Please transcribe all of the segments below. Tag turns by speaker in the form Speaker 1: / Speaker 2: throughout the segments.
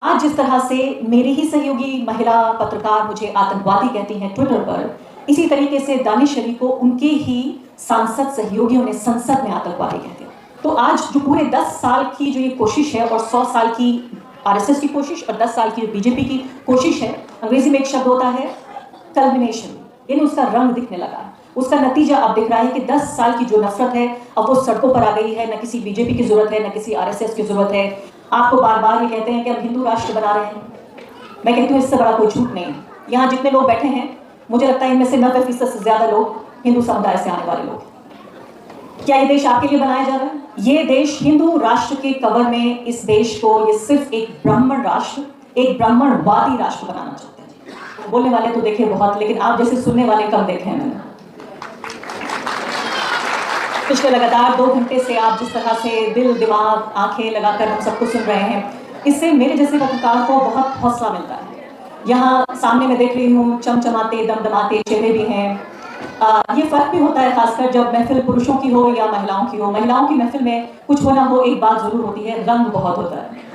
Speaker 1: आज जिस तरह से मेरी ही सहयोगी महिला पत्रकार मुझे आतंकवादी कहती हैं ट्विटर पर, इसी तरीके से दानिश अली को उनके ही सांसद सहयोगियों ने संसद में आतंकवादी कहते हैं। तो आज जो पूरे 10 साल की जो ये कोशिश है और 100 साल की आरएसएस की कोशिश और 10 साल की बीजेपी की कोशिश है, अंग्रेजी में एक शब्द होता है कल्मिनेशन, यानी उसका रंग दिखने लगा है। उसका नतीजा अब दिख रहा है कि 10 साल की जो नफरत है अब वो सड़कों पर आ गई है। न किसी बीजेपी की जरूरत है, न किसी आरएसएस की जरूरत है। आपको बार बार ये कहते हैं कि हम हिंदू राष्ट्र बना रहे हैं। मैं कहती हूँ इससे बड़ा कोई झूठ नहीं है। यहाँ जितने लोग बैठे हैं, मुझे लगता है इनमें से 90% से ज्यादा लोग हिंदू समुदाय से आने वाले लोग। क्या ये देश आपके लिए बनाया जा रहा है? ये देश हिंदू राष्ट्र के कवर में इस देश को ये सिर्फ एक ब्राह्मण राष्ट्र, एक ब्राह्मणवादी राष्ट्र बनाना चाहते हैं। बोलने वाले तो देखे बहुत, लेकिन आप जैसे सुनने वाले कम देखे हैं मैंने। पिछले लगातार 2 घंटे से आप जिस तरह से दिल दिमाग आंखें लगाकर हम सबको सुन रहे हैं, इससे मेरे जैसे पत्रकार को बहुत हौसला मिलता है। यहाँ सामने मैं देख रही हूँ चमचमाते दमदमाते चेहरे भी हैं। ये फर्क भी होता है, खासकर जब महफिल पुरुषों की हो या महिलाओं की हो। महिलाओं की महफिल में कुछ हो ना हो, एक बात जरूर होती है, रंग बहुत होता है।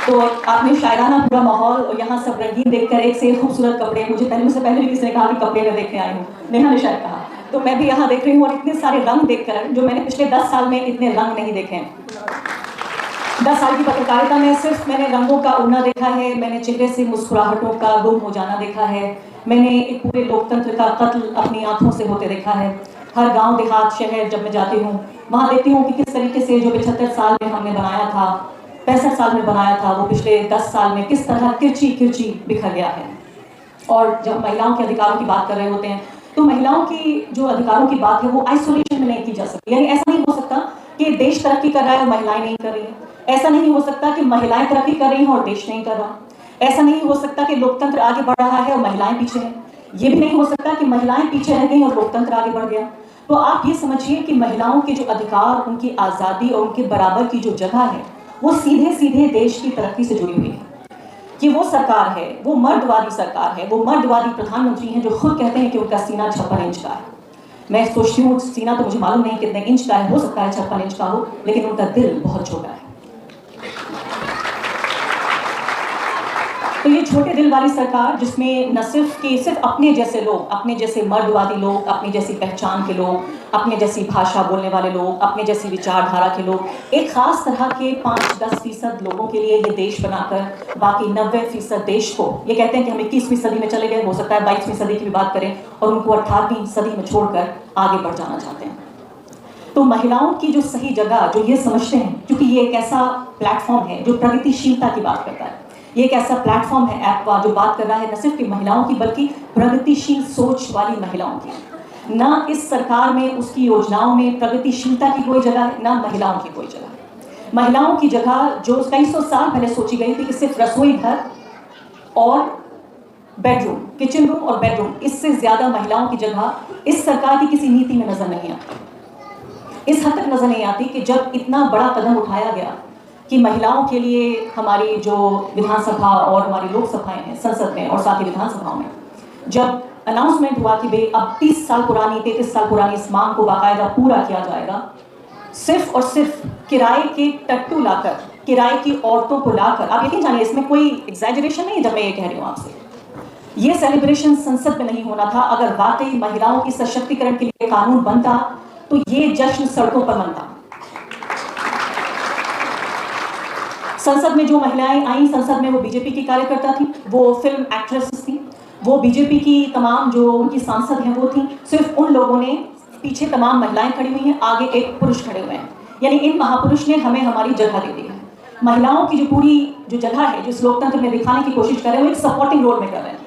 Speaker 1: तो आपने शायराना पूरा माहौल और यहाँ सब रंगीन देखकर एक से खूबसूरत कपड़े, मुझसे पहले भी किसी ने कहा कि कपड़े में देखने आई हूँ, नेहा ने शायद कहा, तो मैं भी यहाँ देख रही हूँ और इतने सारे रंग देखकर जो मैंने पिछले 10 साल में इतने रंग नहीं देखे हैं। 10 साल की पत्रकारिता में सिर्फ मैंने रंगों का उड़ना देखा है, मैंने चेहरे से मुस्कुराहटों का गुम हो जाना देखा है, मैंने एक पूरे लोकतंत्र का कत्ल अपनी आंखों से होते देखा है। हर गांव देहात शहर जब मैं जाती हूँ, वहाँ देखती हूँ कि किस तरीके से जो 75 साल में हमने बनाया था, 65 साल में बनाया था, वो पिछले 10 साल में किस तरह किरची किरची बिखर गया है। और जब महिलाओं के अधिकारों की बात कर रहे होते हैं, तो महिलाओं की जो अधिकारों की बात है वो आइसोलेशन में नहीं की जा सकती। यानी ऐसा नहीं हो सकता कि देश तरक्की कर रहा है और महिलाएं नहीं कर रही हैं। ऐसा नहीं हो सकता कि महिलाएं तरक्की कर रही हैं और देश नहीं कर रहा। ऐसा नहीं हो सकता कि लोकतंत्र आगे बढ़ रहा है और महिलाएं पीछे हैं। ये भी नहीं हो सकता कि महिलाएं पीछे रह गई और लोकतंत्र आगे बढ़ गया। तो आप ये समझिए कि महिलाओं के जो अधिकार, उनकी आज़ादी और उनके बराबर की जो जगह है, वो सीधे सीधे देश की तरक्की से जुड़ी हुई है। कि वो सरकार है, वो मर्दवादी सरकार है, वो मर्दवादी प्रधानमंत्री हैं जो खुद कहते हैं कि उनका सीना 56 इंच का है। मैं सोचती हूँ सीना तो मुझे मालूम नहीं कितने इंच का है, हो सकता है 56 इंच का हो, लेकिन उनका दिल बहुत छोटा है। तो ये छोटे दिल वाली सरकार, जिसमें न सिर्फ अपने जैसे लोग, अपने जैसे मर्दवादी लोग, अपनी जैसी पहचान के लोग, अपने जैसी भाषा बोलने वाले लोग, अपने जैसी विचारधारा के लोग, एक खास तरह के 5-10% लोगों के लिए ये देश बनाकर बाकी 90% देश को, ये कहते हैं कि हम 21वीं सदी में चले गए, हो सकता है 22वीं सदी की भी बात करें, और उनको 18वीं सदी में छोड़कर आगे बढ़ जाना चाहते हैं। तो महिलाओं की जो सही जगह, जो ये समझते हैं, क्योंकि ये एक ऐसा प्लेटफॉर्म है जो प्रगतिशीलता की बात करता है, ये एक ऐसा प्लेटफॉर्म है ऐप का जो बात कर रहा है न सिर्फ कि महिलाओं की, बल्कि प्रगतिशील सोच वाली महिलाओं की। ना इस सरकार में, उसकी योजनाओं में प्रगतिशीलता की कोई जगह है, ना महिलाओं की कोई जगह है। महिलाओं की जगह जो कई 100 साल पहले सोची गई थी कि सिर्फ रसोई घर और बेडरूम, किचन रूम और बेडरूम, इससे ज्यादा महिलाओं की जगह इस सरकार की किसी नीति में नजर नहीं आती। इस हद तक नजर नहीं आती कि जब इतना बड़ा कदम उठाया गया कि महिलाओं के लिए हमारी जो विधानसभा और हमारी लोकसभाएं हैं, संसद में और साथ ही विधानसभाओं में, जब अनाउंसमेंट हुआ कि भाई अब 30 साल पुरानी 33 साल पुरानी इस मांग को बाकायदा पूरा किया जाएगा, सिर्फ और सिर्फ किराए के टट्टू लाकर, किराए की औरतों को लाकर, आप यकीन जानिए इसमें कोई एग्जैजरेशन नहीं है जब मैं ये कह रही हूँ आपसे, ये सेलिब्रेशन संसद में नहीं होना था। अगर वाकई महिलाओं की सशक्तिकरण के लिए कानून बनता तो ये जश्न सड़कों पर मनता। संसद में जो महिलाएं आई, संसद में वो बीजेपी की कार्यकर्ता थी, वो फिल्म एक्ट्रेसेस थी, वो बीजेपी की तमाम जो उनकी सांसद हैं वो थी। सिर्फ उन लोगों ने, पीछे तमाम महिलाएं खड़ी हुई हैं, आगे एक पुरुष खड़े हुए हैं। यानी इन महापुरुष ने हमें हमारी जगह दे दी है। महिलाओं की जो पूरी जो जगह है, जो इस लोकतंत्र में दिखाने की कोशिश कर रहे हैं, वो एक सपोर्टिंग रोल में कर रहे हैं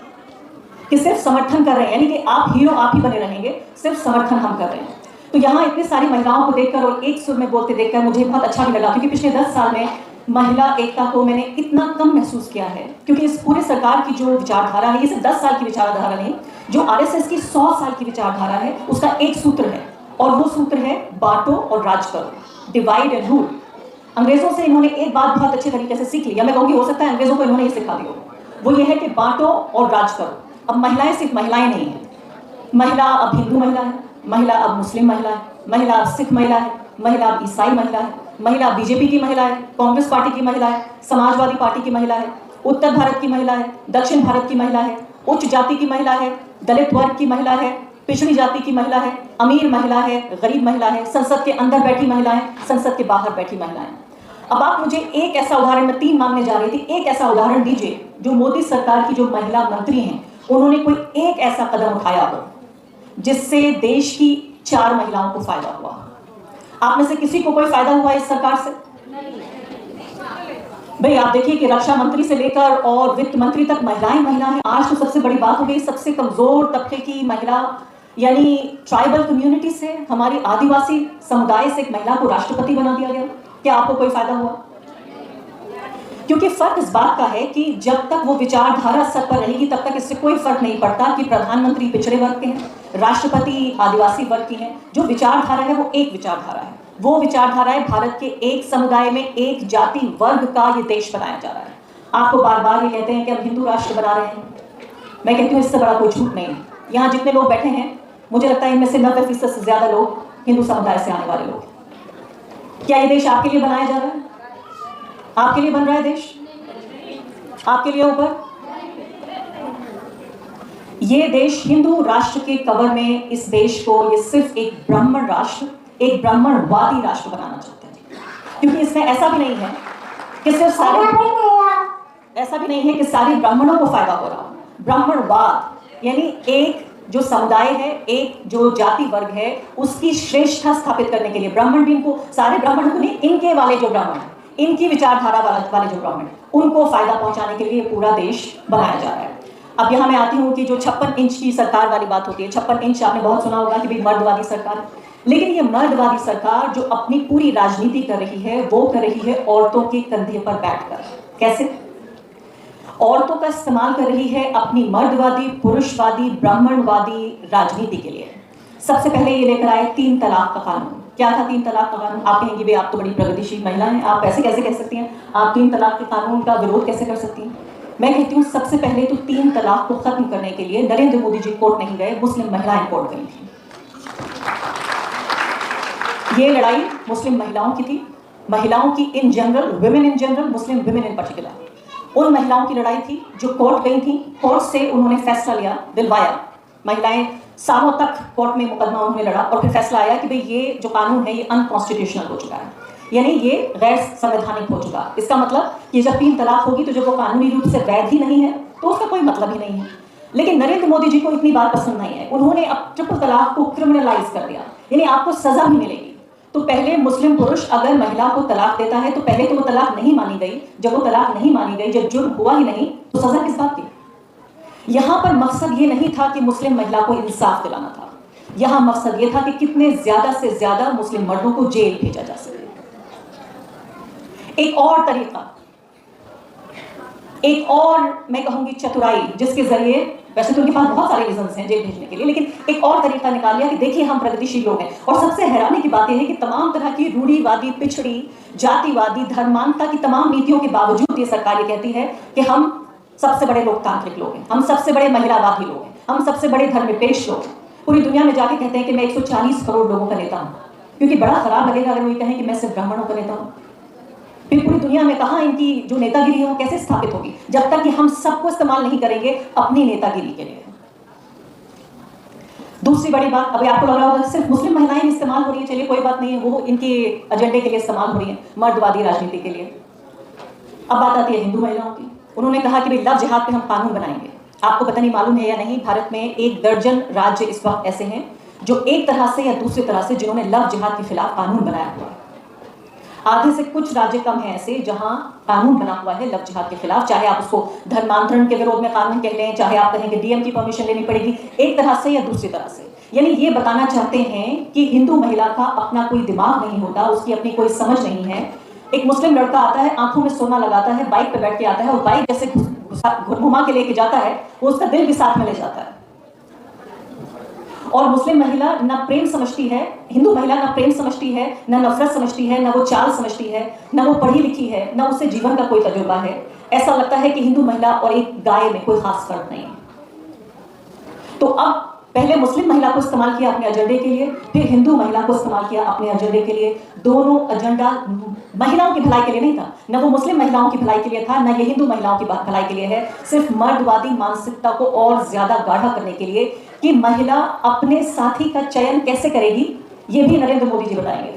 Speaker 1: कि सिर्फ समर्थन कर रहे हैं, यानी कि आप हीरो आप ही बने रहेंगे, सिर्फ समर्थन हम कर रहे हैं। तो यहाँ इतनी सारी महिलाओं को देखकर और एक सुर में बोलते देखकर मुझे बहुत अच्छा भी लगा, क्योंकि पिछले 10 साल में महिला एकता को मैंने इतना कम महसूस किया है। क्योंकि इस पूरे सरकार की जो विचारधारा है, ये सिर्फ 10 साल की विचारधारा नहीं, जो आरएसएस की 100 साल की विचारधारा है, उसका एक सूत्र है, और वो सूत्र है बांटो और राज करो, डिवाइड एंड रूल। अंग्रेजों से इन्होंने एक बात बहुत अच्छे तरीके से सीख ली, या मैं कहूँगी हो सकता है अंग्रेजों को इन्होंने ये सिखा दी हो, वो ये है कि बांटो और राज करो। अब महिलाएं सिर्फ महिलाएं नहीं है, महिला अब हिंदू महिला है, महिला अब मुस्लिम महिला है, महिला अब सिख महिला है, महिला अब ईसाई महिला है, महिला बीजेपी की महिला है, कांग्रेस पार्टी की महिला है, समाजवादी पार्टी की महिला है, उत्तर भारत की महिला है, दक्षिण भारत की महिला है, उच्च जाति की महिला है, दलित वर्ग की महिला है, पिछड़ी जाति की महिला है, अमीर महिला है, गरीब महिला है, संसद के अंदर बैठी महिलाएं, संसद के बाहर बैठी महिलाएं। अब आप मुझे एक ऐसा उदाहरण, मैं 3 मांगने जा रही थी, एक ऐसा उदाहरण दीजिए जो मोदी सरकार की जो महिला मंत्री हैं उन्होंने कोई एक ऐसा कदम उठाया हो जिससे देश की 4 महिलाओं को फायदा हुआ। आप में से किसी को कोई फायदा हुआ इस सरकार से? भाई आप देखिए कि रक्षा मंत्री से लेकर और वित्त मंत्री तक महिलाएं हैं। आज तो सबसे बड़ी बात हो गई, सबसे कमजोर तबके की महिला यानी ट्राइबल कम्युनिटी से, हमारी आदिवासी समुदाय से एक महिला को राष्ट्रपति बना दिया गया। क्या आपको कोई फायदा हुआ? क्योंकि फर्क इस बात का है कि जब तक वो विचारधारा स्तर पर रहेगी तब तक इससे कोई फर्क नहीं पड़ता कि प्रधानमंत्री पिछड़े वर्ग के हैं, राष्ट्रपति आदिवासी वर्ग की हैं। जो विचारधारा है वो एक विचारधारा है, वो विचारधारा है भारत के एक समुदाय में एक जाति वर्ग का ये देश बनाया जा रहा है। आपको बार बार ये कहते हैं कि हम हिंदू राष्ट्र बना रहे हैं, मैं कहती हूँ इससे बड़ा कोई झूठ नहीं है। यहाँ जितने लोग बैठे हैं मुझे लगता है इनमें से 90% से ज्यादा लोग हिंदू समुदाय से आने वाले लोग हैं। क्या ये देश आपके लिए बनाया जा रहा है? आपके लिए बन रहा है देश? आपके लिए ऊपर? ये देश हिंदू राष्ट्र के कवर में इस देश को ये सिर्फ एक ब्राह्मण राष्ट्र, एक ब्राह्मणवादी राष्ट्र बनाना चाहते हैं। क्योंकि इसमें ऐसा भी नहीं है कि सिर्फ सारे ब्राह्मणों को फायदा हो रहा हो। ब्राह्मणवाद यानी एक जो समुदाय है, एक जो जाति वर्ग है, उसकी श्रेष्ठता स्थापित करने के लिए ब्राह्मण भी, इनको सारे ब्राह्मण को नहीं, इनके वाले जो ब्राह्मण हैं, इनकी विचारधारा वाले जो ब्राह्मण, उनको फायदा पहुंचाने के लिए पूरा देश बनाया जा रहा है। अब यहाँ मैं आती हूँ कि जो 56 इंच की सरकार वाली बात होती है, 56 इंच आपने बहुत सुना होगा कि भाई मर्दवादी सरकार, लेकिन ये मर्दवादी सरकार जो अपनी पूरी राजनीति कर रही है वो कर रही है औरतों के कंधे पर बैठकर। कैसे? औरतों का इस्तेमाल कर रही है अपनी मर्दवादी, पुरुषवादी, ब्राह्मणवादी राजनीति के लिए। सबसे पहले ये लेकर आए 3 तलाक का कानून। क्या था 3 तलाक का कानून? आप कहेंगे भाई आप तो बड़ी प्रगतिशील महिला हैं, आप ऐसे कैसे कह सकती हैं, आप 3 तलाक के कानून का विरोध कैसे कर सकती हैं? मैं कहती हूँ सबसे पहले तो 3 तलाक को खत्म करने के लिए नरेंद्र मोदी जी कोर्ट नहीं गए, मुस्लिम महिलाएं कोर्ट गई थी। ये लड़ाई मुस्लिम महिलाओं की थी, महिलाओं की in general, women in general, Muslim women in particular, उन महिलाओं की लड़ाई थी जो कोर्ट गई थी। कोर्ट से उन्होंने फैसला लिया, दिलवाया। महिलाएं सालों तक कोर्ट में मुकदमा उन्होंने लड़ा और फिर फैसला आया कि भाई ये जो कानून है ये अनकॉन्स्टिट्यूशनल हो चुका है, यानी ये गैर संवैधानिक हो चुका। इसका मतलब कि जब 3 तलाक होगी तो जब वो कानूनी रूप से वैध ही नहीं है तो उसका कोई मतलब ही नहीं है। लेकिन नरेंद्र मोदी जी को इतनी बात पसंद नहीं है, उन्होंने अब ट्रिपल तलाक को क्रिमिनलाइज कर दिया, यानी आपको सजा भी मिलेगी। तो पहले मुस्लिम पुरुष अगर महिला को तलाक देता है तो पहले तो वो तलाक नहीं मानी गई, जब वो तलाक नहीं मानी गई, जब जुर्म हुआ ही नहीं तो सजा किस बात की? यहां पर मकसद ये नहीं था कि मुस्लिम महिला को इंसाफ दिलाना था, यहां मकसद ये था कि कितने ज्यादा से ज्यादा मुस्लिम मर्दों को जेल भेजा जा सके। एक और तरीका, एक और मैं कहूंगी चतुराई, जिसके जरिए, वैसे तो उनके पास बहुत सारे रीजंस हैं जेल भेजने के लिए, लेकिन एक और तरीका निकाल लिया कि देखिए हम प्रगतिशील लोग हैं। और सबसे हैरानी की बात यह है कि तमाम तरह की रूढ़िवादी, पिछड़ी, जातिवादी, धर्मांधता की तमाम नीतियों के बावजूद ये सरकार ये कहती है कि हम सबसे बड़े लोकतांत्रिक लोग हैं, हम सबसे बड़े महिलावादी लोग हैं, हम सबसे बड़े धर्मनिरपेक्ष लोग हैं। पूरी दुनिया में जाके कहते हैं कि मैं 140 करोड़ लोगों का नेता हूं, क्योंकि बड़ा खराब लगेगा अगर वो ये कहें कि मैं सिर्फ ब्राह्मणों का नेता हूं। फिर पूरी दुनिया में कहां इनकी जो नेतागिरी है वो कैसे स्थापित होगी, जब तक कि हम सबको इस्तेमाल नहीं करेंगे अपनी नेतागिरी के लिए। दूसरी बड़ी बात, अभी आपको लग रहा होगा सिर्फ मुस्लिम महिलाएं इस्तेमाल हो रही है, चलिए कोई बात नहीं है, वो इनके एजेंडे के लिए इस्तेमाल हो रही है, मर्दवादी राजनीति के लिए। अब बात आती है हिंदू महिलाओं की। उन्होंने कहा कि भाई लव जिहाद पे हम कानून बनाएंगे। आपको पता नहीं मालूम है या नहीं, भारत में 1 दर्जन राज्य इस वक्त ऐसे हैं जो एक तरह से या दूसरी तरह से जिन्होंने लव जिहाद के खिलाफ कानून बनाया हुआ है। आधे से कुछ राज्य कम हैं ऐसे जहां कानून बना हुआ है लव जिहाद के खिलाफ, चाहे आप उसको धर्मांतरण के विरोध में कानून कह लें, चाहे आप कहें कि डीएम की परमिशन लेनी पड़ेगी, एक तरह से या दूसरी तरह से। यानी ये बताना चाहते हैं कि हिंदू महिला का अपना कोई दिमाग नहीं होता, उसकी अपनी कोई समझ नहीं है। एक मुस्लिम लड़का आता है, आंखों में सोना लगाता है, बाइक पे बैठ के आता है और बाइक जैसे घुमा के लेके जाता है, वो उसका दिल भी साथ में ले जाता है। और मुस्लिम महिला ना प्रेम समझती है, हिंदू महिला ना प्रेम समझती है, ना नफरत समझती है, ना वो चाल समझती है, ना वो पढ़ी लिखी है, ना उससे जीवन का कोई तजुर्बा है। ऐसा लगता है कि हिंदू महिला और एक गाय में कोई खास फर्क नहीं है। तो अब पहले मुस्लिम महिला को इस्तेमाल किया अपने एजेंडे के लिए, फिर हिंदू महिला को इस्तेमाल किया अपने एजेंडे के लिए। दोनों एजेंडा महिलाओं की भलाई के लिए नहीं था, न वो मुस्लिम महिलाओं की भलाई के लिए था, न ये हिंदू महिलाओं की भलाई के लिए है। सिर्फ मर्दवादी मानसिकता को और ज्यादा गाढ़ा करने के लिए कि महिला अपने साथी का चयन कैसे करेगी, ये भी नरेंद्र मोदी जी बताएंगे।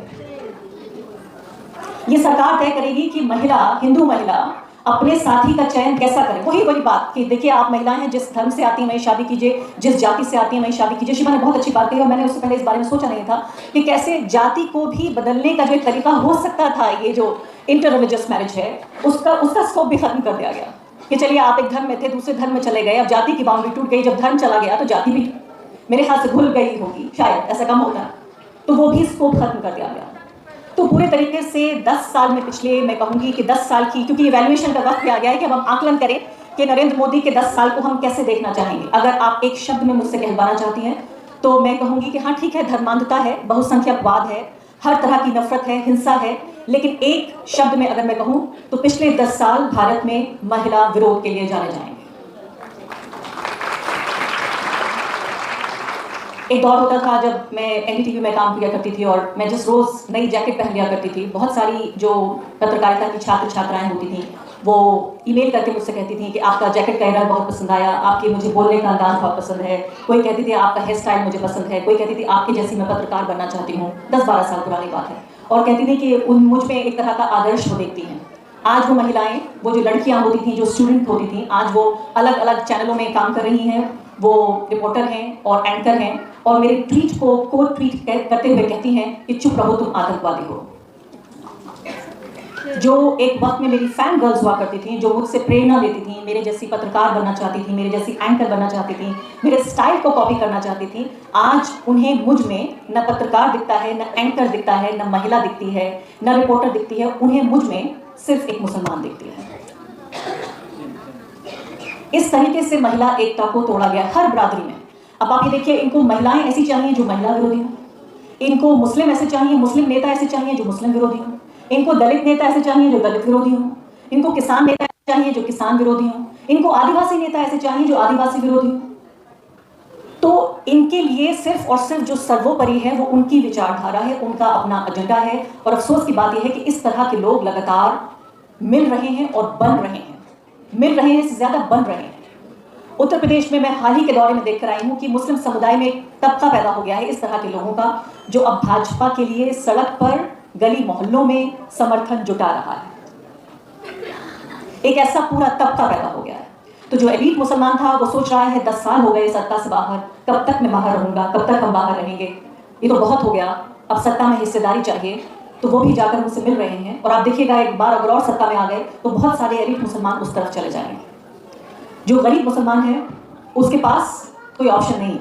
Speaker 1: ये सरकार तय करेगी कि महिला, हिंदू महिला अपने साथी का चयन कैसा करें। वही बड़ी बात कि देखिए, आप महिलाएं हैं, जिस धर्म से आती हैं वही शादी कीजिए, जिस जाति से आती हैं वही शादी कीजिए। शिवा ने बहुत अच्छी बात कही और मैंने उससे पहले इस बारे में सोचा नहीं था कि कैसे जाति को भी बदलने का जो एक तरीका हो सकता था, ये जो इंटर रिलीजियस मैरिज है, उसका स्कोप भी खत्म कर दिया गया कि चलिए आप एक धर्म में थे, दूसरे धर्म में चले गए, अब जाति की बाउंड्री टूट गई। जब धर्म चला गया तो जाति भी मेरे ख्याल से घुल गई होगी, शायद ऐसा कम होता, तो वो भी स्कोप खत्म कर दिया गया। तो पूरे तरीके से 10 साल में, पिछले मैं कहूँगी कि 10 साल की, क्योंकि इवैल्यूएशन का वक्त भी आ गया है कि अब हम आकलन करें कि नरेंद्र मोदी के 10 साल को हम कैसे देखना चाहेंगे। अगर आप एक शब्द में मुझसे कहलवाना चाहती हैं तो मैं कहूँगी कि हाँ ठीक है, धर्मांधता है, बहुसंख्यकवाद है, हर तरह की नफरत है, हिंसा है, लेकिन एक शब्द में अगर मैं कहूँ तो पिछले 10 साल भारत में महिला विरोध के लिए जाने जाएंगे। एक दौर होता था जब मैं एनडीटीवी में काम किया करती थी और मैं जिस रोज़ नई जैकेट पहन लिया करती थी, बहुत सारी जो पत्रकारिता की छात्र छात्राएं होती थी वो ईमेल करके मुझसे कहती थी कि आपका जैकेट का कलर बहुत पसंद आया, आपके मुझे बोलने का अंदाज बहुत पसंद है। कोई कहती थी आपका हेयर स्टाइल मुझे पसंद है, कोई कहती थी आपके जैसी मैं पत्रकार बनना चाहती हूँ। 10-12 साल पुरानी बात है। और कहती थी कि मुझ में एक तरह का आदर्श वो देखती हैं। आज वो महिलाएं, वो जो लड़कियां होती थी, जो स्टूडेंट होती थी, आज वो अलग अलग चैनलों में काम कर रही हैं, वो रिपोर्टर हैं और एंकर हैं, और मेरे ट्वीट को कोट ट्वीट करते हुए कहती हैं कि चुप रहो, तुम आतंकवादी हो। जो एक वक्त में मेरी फैन गर्ल्स हुआ करती थी, जो मुझसे प्रेरणा लेती थी, मेरे जैसी पत्रकार बनना चाहती थी, मेरे जैसी एंकर बनना चाहती थी, मेरे स्टाइल को कॉपी करना चाहती थी, आज उन्हें मुझ में न पत्रकार दिखता है, न एंकर दिखता है, न महिला दिखती है, न रिपोर्टर दिखती है, उन्हें मुझ में सिर्फ एक मुसलमान दिखती है। इस तरीके से महिला एकता को तोड़ा गया हर बरादरी में। अब आप ये देखिए, इनको महिलाएं ऐसी चाहिए जो महिला विरोधी हो, इनको मुस्लिम ऐसे चाहिए, मुस्लिम नेता ऐसे चाहिए जो मुस्लिम विरोधी हो, इनको दलित नेता ऐसे चाहिए जो दलित विरोधी हो, इनको किसान नेता ऐसे चाहिए जो किसान विरोधी हो, इनको आदिवासी नेता ऐसे चाहिए जो आदिवासी विरोधी हो। तो इनके लिए सिर्फ और सिर्फ जो सर्वोपरि है वो उनकी विचारधारा है, उनका अपना एजेंडा है। और अफसोस की बात यह है कि इस तरह के लोग लगातार मिल रहे हैं और बन रहे हैं, मिल रहे हैं से ज्यादा बन रहे हैं। उत्तर प्रदेश में मैं हाल ही के दौरे में देखकर आई हूं कि मुस्लिम समुदाय में एक तबका पैदा हो गया है इस तरह के लोगों का, जो अब भाजपा के लिए सड़क पर, गली मोहल्लों में समर्थन जुटा रहा है। एक ऐसा पूरा तबका पैदा हो गया है। तो जो एलीट मुसलमान था वो सोच रहा है 10 साल हो गए सत्ता से बाहर, कब तक मैं बाहर रहूंगा, कब तक हम बाहर रहेंगे, ये तो बहुत हो गया, अब सत्ता में हिस्सेदारी चाहिए। तो वो भी जाकर मुझसे मिल रहे हैं। और आप देखिएगा, एक बार अगर और सत्ता में आ गए तो बहुत सारे एलीट मुसलमान उस तरफ चले जाएंगे। जो गरीब मुसलमान है उसके पास कोई ऑप्शन नहीं।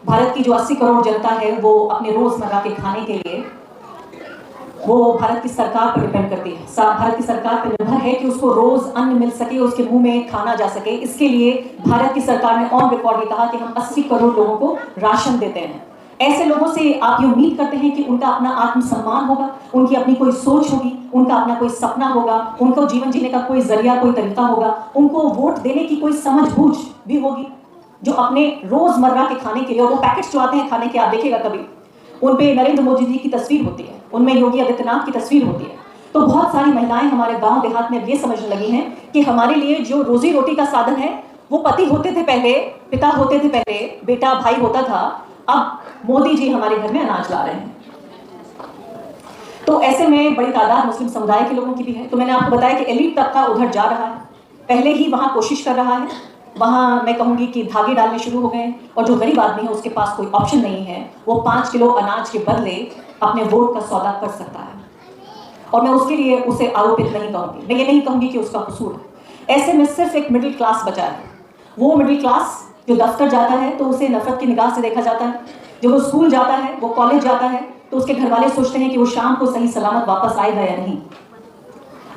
Speaker 1: भारत की जो 80 करोड़ जनता है वो अपने रोजमर्रा के खाने के लिए वो भारत की सरकार पर डिपेंड करती है। भारत की सरकार पर निर्भर है कि उसको रोज अन्न मिल सके, उसके मुंह में खाना जा सके। इसके लिए भारत की सरकार ने ऑन रिकॉर्ड ये कहा कि हम 80 करोड़ लोगों को राशन देते हैं। ऐसे लोगों से आप ये उम्मीद करते हैं कि उनका अपना आत्मसम्मान होगा, उनकी अपनी कोई सोच होगी, उनका अपना कोई सपना होगा, उनको जीवन जीने का कोई जरिया, कोई तरीका होगा, उनको वोट देने की कोई समझ बूझ भी होगी, जो अपने रोजमर्रा के खाने के लिए, और वो पैकेट्स जो आते हैं खाने के, आप देखिएगा कभी उन पे नरेंद्र मोदी जी की तस्वीर होती है, उनमें योगी आदित्यनाथ की तस्वीर होती है। तो बहुत सारी महिलाएं हमारे गांव देहात में ये समझने लगी हैं कि हमारे लिए जो रोजी रोटी का साधन है वो पति होते थे पहले, पिता होते थे पहले, बेटा भाई होता था, अब मोदी जी हमारे घर में अनाज ला रहे हैं। तो ऐसे में बड़ी तादाद मुस्लिम समुदाय के लोगों की भी है। तो मैंने आपको बताया कि एलीट तबका उधर जा रहा है, पहले ही वहां कोशिश कर रहा है, वहां मैं कहूंगी कि धागे डालने शुरू हो गए। और जो गरीब आदमी है उसके पास कोई ऑप्शन नहीं है, वो 5 किलो अनाज के बदले अपने वोट का सौदा कर सकता है। और मैं उसके लिए उसे आरोपित नहीं कहूंगी, मैं ये नहीं कहूंगी कि उसका कसूर है। ऐसे में सिर्फ एक मिडिल क्लास बचा है। वो मिडिल क्लास जो दफ्तर जाता है तो उसे नफरत की निगाह से देखा जाता है, जो वो स्कूल जाता है, वो कॉलेज जाता है तो उसके घर वाले सोचते हैं कि वो शाम को सही सलामत वापस आएगा या नहीं।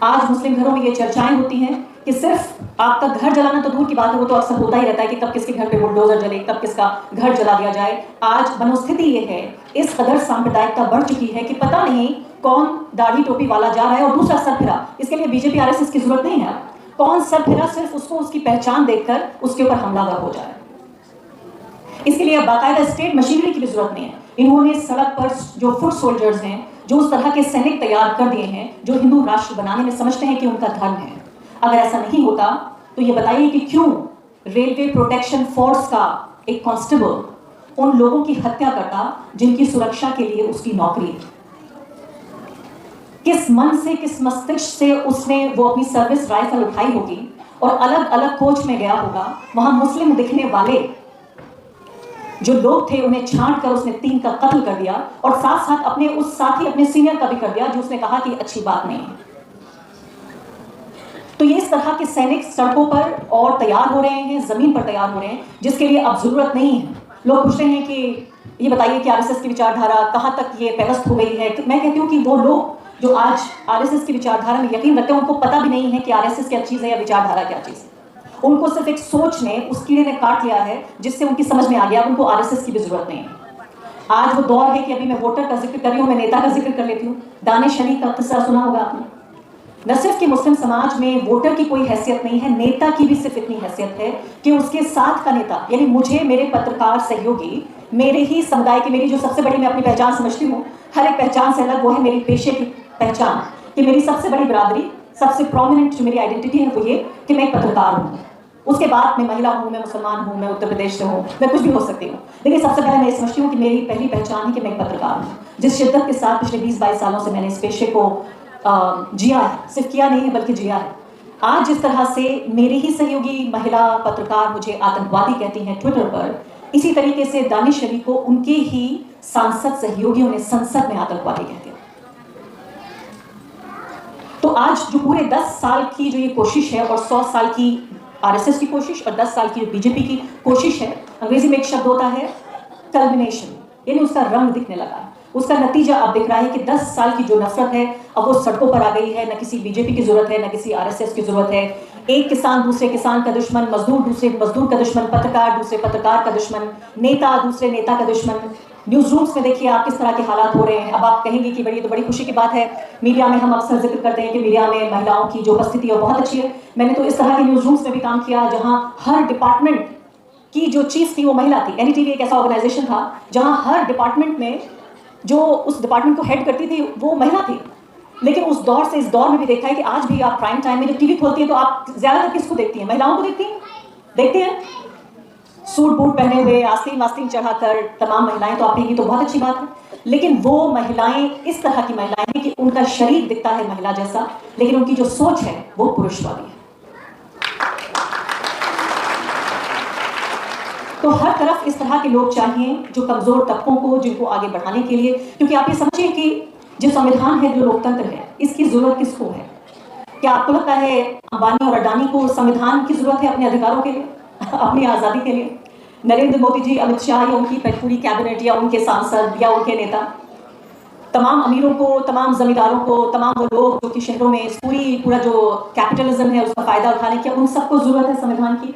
Speaker 1: आज मुस्लिम घरों में ये चर्चाएं होती हैं कि सिर्फ आपका घर जलाना तो दूर की बात है, वो तो अक्सर होता ही रहता है कि कब किसके घर पे बुलडोजर जले, कब किसका घर जला दिया जाए। आज मनोस्थिति ये है, इस कदर सांप्रदायिकता बढ़ चुकी है कि पता नहीं कौन दाढ़ी टोपी वाला जा रहा है और दूसरा सर फिरा। इसके लिए बीजेपी आरएसएस की जरूरत नहीं है। कौन सर फिरा, सिर्फ उसको उसकी पहचान देखकर उसके ऊपर हमलावर हो जाए। इसके लिए अब बाकायदा स्टेट मशीनरी की भी जरूरत नहीं है। इन्होंने सड़क पर जो फुट सोल्जर्स हैं, जो उस तरह के सैनिक तैयार कर दिए हैं जो हिंदू राष्ट्र बनाने में समझते हैं कि उनका धर्म है। अगर ऐसा नहीं होता तो ये बताइए कि क्यों रेलवे प्रोटेक्शन फोर्स का एक कांस्टेबल उन लोगों की हत्या करता जिनकी सुरक्षा के लिए उसकी नौकरी थी। किस मन से, किस मस्तिष्क से उसने वो अपनी सर्विस राइफल उठाई होगी और अलग अलग कोच में गया होगा। वहां मुस्लिम दिखने वाले जो लोग थे उन्हें छांट कर उसने 3 का कत्ल कर दिया और साथ साथ अपने उस साथी, अपने सीनियर का भी कर दिया जो उसने कहा कि अच्छी बात नहीं है। तो ये इस तरह के सैनिक सड़कों पर और तैयार हो रहे हैं, जमीन पर तैयार हो रहे हैं, जिसके लिए अब जरूरत नहीं है। लोग पूछते हैं कि ये बताइए कि आरएसएस की विचारधारा कहाँ तक ये व्यवस्थ हो गई है। मैं कहती हूँ कि वो लोग जो आज आरएसएस की विचारधारा में यकीन रखते हैं उनको पता भी नहीं है कि आरएसएस क्या चीज़ है या विचारधारा क्या चीज़ है। उनको सिर्फ एक सोच ने, उस कीड़े ने काट लिया है जिससे उनकी समझ में आ गया उनको आरएसएस की भी जरूरत नहीं है। आज वो दौर है कि अभी मैं वोटर का जिक्र कर रही हूँ, मैं नेता का जिक्र कर लेती हूँ। दानिश अली का किस्सा सुना होगा आपने। न सिर्फ कि मुस्लिम समाज में वोटर की कोई हैसियत नहीं है, नेता की भी सिर्फ इतनी हैसियत है कि उसके साथ का नेता, यानी मुझे, मेरे पत्रकार सहयोगी, मेरे ही समुदाय की, मेरी जो सबसे बड़ी मैं अपनी पहचान समझती हूँ, हर एक पहचान से अलग वो है मेरी पेशे की पहचान, कि मेरी सबसे बड़ी बिरादरी, सबसे प्रोमिनेंट जो मेरी आइडेंटिटी है वो ये कि मैं एक पत्रकार हूँ। उसके बाद मैं महिला हूँ, मैं मुसलमान हूँ, मैं उत्तर प्रदेश से हूँ, मैं कुछ भी हो सकती हूँ, लेकिन सबसे पहले मैं समझती हूँ कि मेरी पहली पहचान है कि मैं एक पत्रकार हूँ। जिस शिद्दत के साथ पिछले 20-22 सालों से मैंने इस पेशे को जिया है, सिर्फ किया नहीं है बल्कि जिया है। आज जिस तरह से मेरे ही सहयोगी महिला पत्रकार मुझे आतंकवादी कहती हैं ट्विटर पर, इसी तरीके से दानिश अली को उनके ही सांसद सहयोगियों ने संसद में आतंकवादी कहते हैं। तो आज जो पूरे 10 साल की जो ये कोशिश है और 100 साल की आरएसएस की कोशिश और 10 साल की जो बीजेपी की कोशिश है, अंग्रेजी में एक शब्द होता है कल्मिनेशन, यानी उसका रंग दिखने लगा है। उसका नतीजा अब दिख रहा है कि 10 साल की जो नफरत है अब वो सड़कों पर आ गई है। न किसी बीजेपी की जरूरत है, न किसी आरएसएस की जरूरत है। एक किसान दूसरे किसान का दुश्मन, मजदूर दूसरे मजदूर का दुश्मन, पत्रकार दूसरे पत्रकार का दुश्मन, नेता दूसरे नेता का दुश्मन। न्यूज रूम्स में देखिए आप किस तरह के हालात हो रहे हैं। अब आप कहेंगे कि बड़ी खुशी की बात है, मीडिया में हम अक्सर जिक्र करते हैं कि मीडिया में महिलाओं की जो उपस्थिति है बहुत अच्छी है। मैंने तो इस तरह के न्यूज रूम्स में भी काम किया जहां हर डिपार्टमेंट की जो चीफ थी वो महिला थी। एनडीटीवी एक ऐसा ऑर्गेनाइजेशन था जहां हर डिपार्टमेंट में जो उस डिपार्टमेंट को हेड करती थी वो महिला थी। लेकिन उस दौर से इस दौर में भी देखा है कि आज भी आप प्राइम टाइम में जब टीवी खोलती है तो आप ज्यादातर किसको देखती हैं? महिलाओं को देखती हैं। सूट बूट पहने हुए, आस्तीन वास्तीन चढ़ाकर तमाम महिलाएं, तो आप कहेंगी तो बहुत अच्छी बात है। लेकिन वो महिलाएं इस तरह की महिलाएं हैं कि उनका शरीर दिखता है महिला जैसा, लेकिन उनकी जो सोच है वो पुरुषवादी है। तो हर तरफ इस तरह के लोग चाहिए जो कमजोर तबकों को, जिनको आगे बढ़ाने के लिए, क्योंकि आप ये समझिए कि जो संविधान है, जो लोकतंत्र है, इसकी जरूरत किसको है? क्या आपको लगता है अंबानी और अडानी को संविधान की जरूरत है अपने अधिकारों के लिए, अपनी आजादी के लिए? नरेंद्र मोदी जी, अमित शाह या उनकी पूरी कैबिनेट या उनके सांसद या उनके नेता, तमाम अमीरों को, तमाम जमींदारों को, तमाम वो लोग जो कि शहरों में पूरा जो कैपिटलिज्म है उसका फायदा उठाने की, उन सबको जरूरत है संविधान की?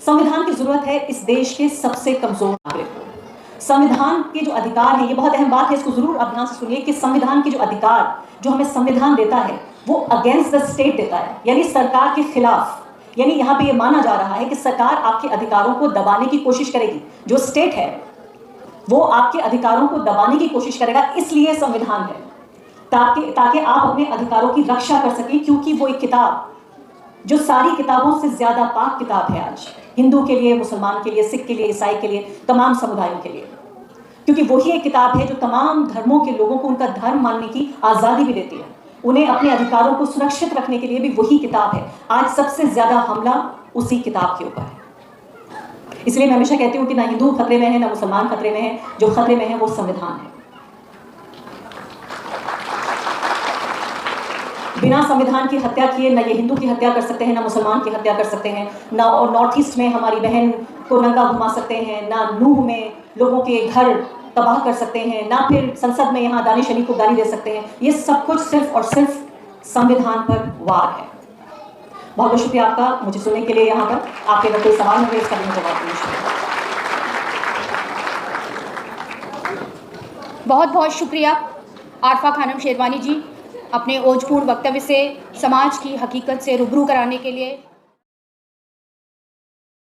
Speaker 1: संविधान की जरूरत है इस देश के सबसे कमजोर नागरिक को। संविधान के जो अधिकार है, ये बहुत अहम बात है, इसको जरूर आप ध्यान से सुनिए कि संविधान के जो अधिकार जो हमें संविधान देता है वो अगेंस्ट द स्टेट देता है, यानी सरकार के खिलाफ। यानी यहाँ पे ये माना जा रहा है कि सरकार आपके अधिकारों को दबाने की कोशिश करेगी। जो स्टेट है वो आपके अधिकारों को दबाने की कोशिश करेगा, इसलिए संविधान है ताकि आप अपने अधिकारों की रक्षा कर सकें। क्योंकि वो एक किताब जो सारी किताबों से ज्यादा पाक किताब है आज, हिंदू के लिए, मुसलमान के लिए, सिख के लिए, ईसाई के लिए, तमाम समुदायों के लिए, क्योंकि वही एक किताब है जो तमाम धर्मों के लोगों को उनका धर्म मानने की आज़ादी भी देती है। उन्हें अपने अधिकारों को सुरक्षित रखने के लिए भी वही किताब है। आज सबसे ज्यादा हमला उसी किताब के ऊपर है। इसलिए मैं हमेशा कहती हूँ कि ना हिंदू खतरे में है, ना मुसलमान खतरे में है, जो खतरे में है वो संविधान है। बिना संविधान की हत्या किए ना ये हिंदू की हत्या कर सकते हैं, ना मुसलमान की हत्या कर सकते हैं, ना और नॉर्थ ईस्ट में हमारी बहन को नंगा घुमा सकते हैं, ना नूह में लोगों के घर तबाह कर सकते हैं, ना फिर संसद में यहाँ दानिश अली को गाली दे सकते हैं। ये सब कुछ सिर्फ और सिर्फ संविधान पर वार है। बहुत बहुत शुक्रिया आपका मुझे सुनने के लिए। यहाँ पर आपके अगर कोई सवाल होंगे इसका मैं जवाब दूंगी।
Speaker 2: बहुत बहुत शुक्रिया आरफा खानम शेरवानी जी, अपने ओजपूर्ण वक्तव्य से समाज की हकीकत से रूबरू कराने के लिए।